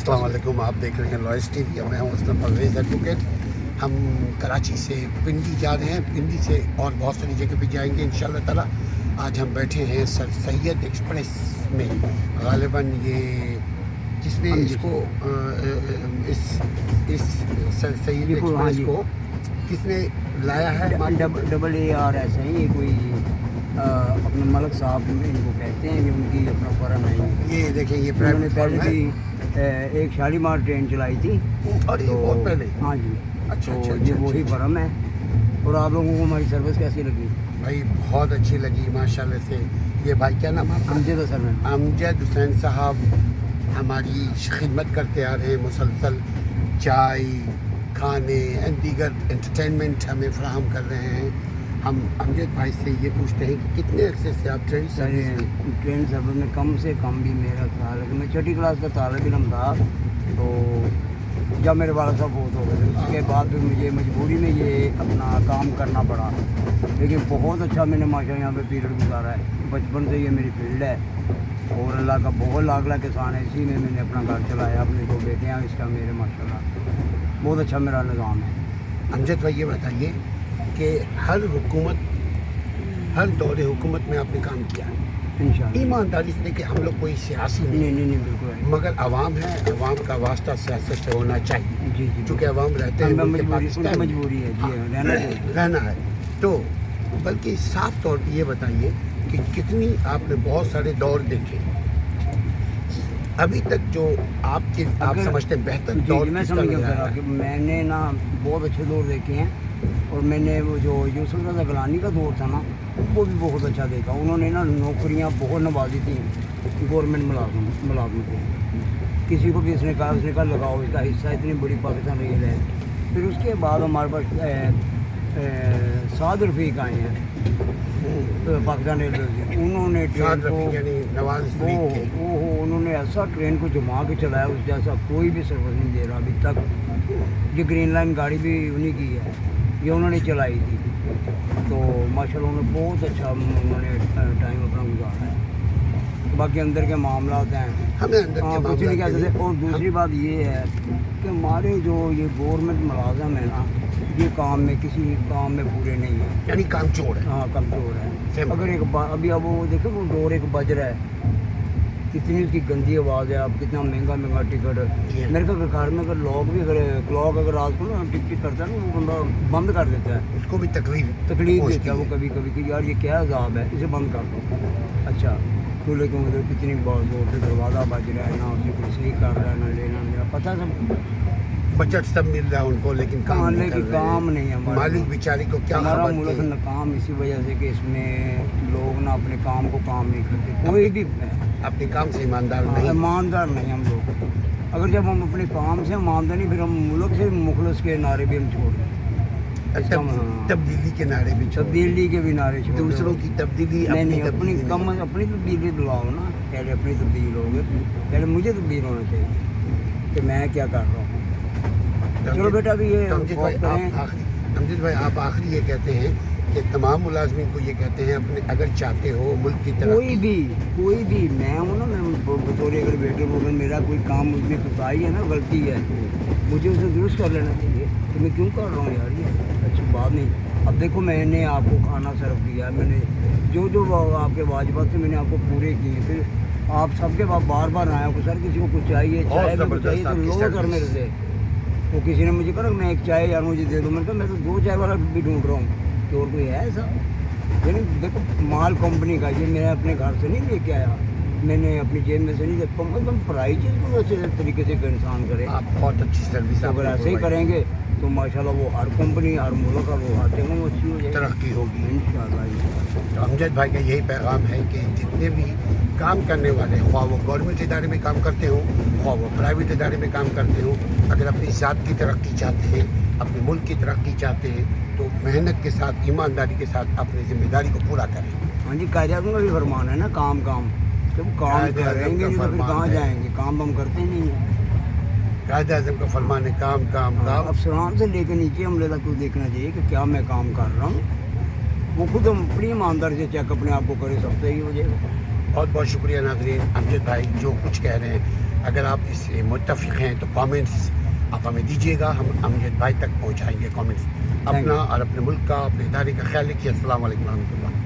अस्सलाम वालेकुम, आप देख रहे हैं लॉयस टीवी। मैं हूं उसमें परवेज़ एडवोकेट। हम कराची से पिंडी जा रहे हैं, पिंडी से और बहुत सारी जगह पे जाएंगे इंशाल्लाह ताला। आज हम बैठे हैं सर सैयद एक्सप्रेस में। गालिबन ये जिसने इसको इस सर सैयद एक्सप्रेस को किसने लाया है? डबल ARS है ये, कोई अपने मलक साहब इनको कहते हैं, ये उनकी अपना फर्म है। ये देखें, ये उन्होंने पहले भी एक शालीमार ट्रेन चलाई थी। और ये बहुत पहले? हाँ जी। अच्छा, ये वही फर्म है। और आप लोगों को हमारी सर्विस कैसी लगी? भाई बहुत अच्छी लगी माशाल्लाह से। ये भाई क्या नाम है? अमजद हुसैन साहब हमारी खिदमत करते आ रहे हैं, मुसलसल चाय, खाने एंड दीगर एंटरटेनमेंट हमें फराहम कर रहे हैं। हम अमजद भाई से ये पूछते हैं कि कितने अरसे से आप ट्रेन सर्विस में? कम से कम भी मेरा ख्याल है कि मैं छठी क्लास का तालिब इल्म था, तो जब मेरे वाला साहब बहुत हो गए थे, उसके बाद भी मुझे मजबूरी में ये अपना काम करना पड़ा। लेकिन बहुत अच्छा मैंने माशा यहाँ पे पीरियड गुजारा है। बचपन से ये मेरी फील्ड है और अल्लाह का बहुत लाख लाख एहसान है। इसी में मैंने अपना घर चलाया। अपने दो बेटे हैं इसका, मेरे माशाल्लाह बहुत अच्छा मेरा निज़ाम है। अमजद भाई ये बताइए कि हर हुकूमत, हर दौरे हुकूमत में आपने काम किया है इंशाअल्लाह। ईमानदारी से। देखिए हम लोग कोई सियासी नहीं बिल्कुल, मगर अवाम है, अवाम का वास्ता सियासत से होना चाहिए। जी चूँकि अवाम रहते हैं, मजबूरी है जी, रहना है। तो बल्कि साफ तौर पर ये बताइए कि कितनी आपने बहुत सारे दौर देखे अभी तक जो आपके आप समझते हैं बेहतर दौर? मैं समझ गया कि मैंने ना बहुत अच्छे दौर देखे हैं। और मैंने वो जो यूसुफ रज़ा गिलानी का दौर था ना, वो भी बहुत अच्छा देखा। उन्होंने ना नौकरियां बहुत नवाजी थी गवर्नमेंट मुलाजम को। किसी को भी उसने कहा लगाओ इसका हिस्सा, इतनी बड़ी पाकिस्तान रेल है। फिर उसके बाद हमारे पास साद रफ़ीक आए हैं पाकिस्तान रेलवे से। उन्होंने ट्रेन को उन्होंने ऐसा ट्रेन को जमा के चलाया, उस जैसा कोई भी सर्विस नहीं दे रहा अभी तक। ये ग्रीन लाइन गाड़ी भी उन्हीं की है, ये उन्होंने चलाई थी। तो माशाल्लाह उन्होंने बहुत अच्छा उन्होंने टाइम अपना गुजारा है। बाकी अंदर के मामला हैं, हमें अंदर के कुछ नहीं कह सकते। और दूसरी बात ये है कि हमारे जो ये गवर्नमेंट मुलाजम है ना, ये काम में किसी काम में पूरे नहीं है, यानी कामचोर है। हाँ कामचोर है। अगर एक अभी अब वो देखो वो डोर एक बज रहा है, कितनी उसकी गंदी आवाज़ है। अब कितना महंगा टिकट। मेरे को घर में अगर लॉक भी अगर क्लॉक अगर रात को ना टिक करता है ना, वो बंदा बंद कर देता है। उसको भी तकलीफ देता है वो कभी कि यार ये क्या अजाब है, इसे बंद कर दो। अच्छा चूल्हे के मतलब कितनी बहुत जोर से दरवाज़ा बज रहा है, ना उसे कोई सही कर रहा है ना लेना पता सब बजट सब मिल रहा है उनको, लेकिन काम नहीं है। मालिक बेचारी को क्या? हमारा मुल्क नाकाम इसी वजह से कि इसमें लोग ना अपने काम को काम नहीं करते। कोई भी अपने काम से ईमानदार नहीं हम लोग। अगर जब हम अपने काम से ईमानदार नहीं, फिर हम मुल्क से मुखलस के नारे भी हम छोड़ दें। तब्दीली के नारे भी, तब्दीली के भी नारे छोड़, दूसरों की तब्दीली नहीं अपनी तब्दीली बुलाओ ना। पहले अपनी तब्दील हो गई, पहले मुझे तब्दील होना चाहिए कि मैं क्या कर रहा हूँ। चलो बेटा अभी ये अमजद भाई आप आखिरी ये कहते हैं कि तमाम मुलाजमीन को ये कहते हैं अपने अगर चाहते हो मुल्क की तरफ कोई भी मैं हूँ ना, मैं बतौर अगर बेटे को अगर मेरा कोई काम मुझमें कोताही है ना, गलती है, मुझे उसे दुरुस्त कर लेना चाहिए। तो मैं क्यों कर रहा हूँ यार, ये अच्छी बात नहीं। अब देखो मैंने आपको खाना सर्व किया, मैंने जो आपके वाजिबात थे मैंने आपको पूरे किए। फिर आप सबके बाद बार बार आया को सर किसी को कुछ चाहिए, चाय भी चाहिए तो लो सर मेरे से। वो किसी ने मुझे कहा मैं एक चाय यार मुझे दे दो। मैंने कहा मैं तो 2 चाय वाला भी ढूंढ रहा हूँ, तो और कोई है ऐसा? यानी देखो माल कंपनी का, ये मैं अपने घर से नहीं लेके आया, मैंने अपनी जेब में से नहीं। कम से कम पढ़ाई चीज़ को अच्छे तरीके से इंसान करे। आप बहुत अच्छी सर्विस अगर ऐसे ही करेंगे तो माशाल्लाह वो हर कंपनी हर मुल्क का वो हर जगह वो अच्छी हो जाएगी, तरक्की होगी इंशाअल्लाह। तो अमजद भाई का यही पैगाम है कि जितने भी काम करने वाले, ख्वाह वो गवर्नमेंट इदारे में काम करते हो, ख्वाह वो प्राइवेट इदारे में काम करते हो, अगर अपनी ज़ात की तरक्की चाहते हैं, अपने मुल्क की तरक्की चाहते हैं, तो मेहनत के साथ, ईमानदारी के साथ अपनी जिम्मेदारी को पूरा करें। हाँ जी, कायदे-ए-आज़म का भी फरमान है ना, काम जब काम करेंगे तो फिर कहाँ जाएंगे? काम हम करते नहीं हैं। कायदे-ए-आज़म का फरमान है काम। अफसरान से लेकर नीचे हमले तक को देखना चाहिए कि क्या मैं काम कर रहा हूँ। वो खुद अपनी ईमानदारी से चेक अपने आप को करे, सब सही हो जाएगा। बहुत बहुत शुक्रिया नाज़रीन। अमजद भाई जो कुछ कह रहे हैं اگر آپ اس سے متفق ہیں تو کامنٹس آپ ہمیں دیجیے گا، ہم امجد بھائی تک پہنچائیں گے کامنٹس. اپنا اور اپنے ملک کا، اپنے ادارے کا خیال رکھیے. السلام علیکم ورحمۃ اللہ.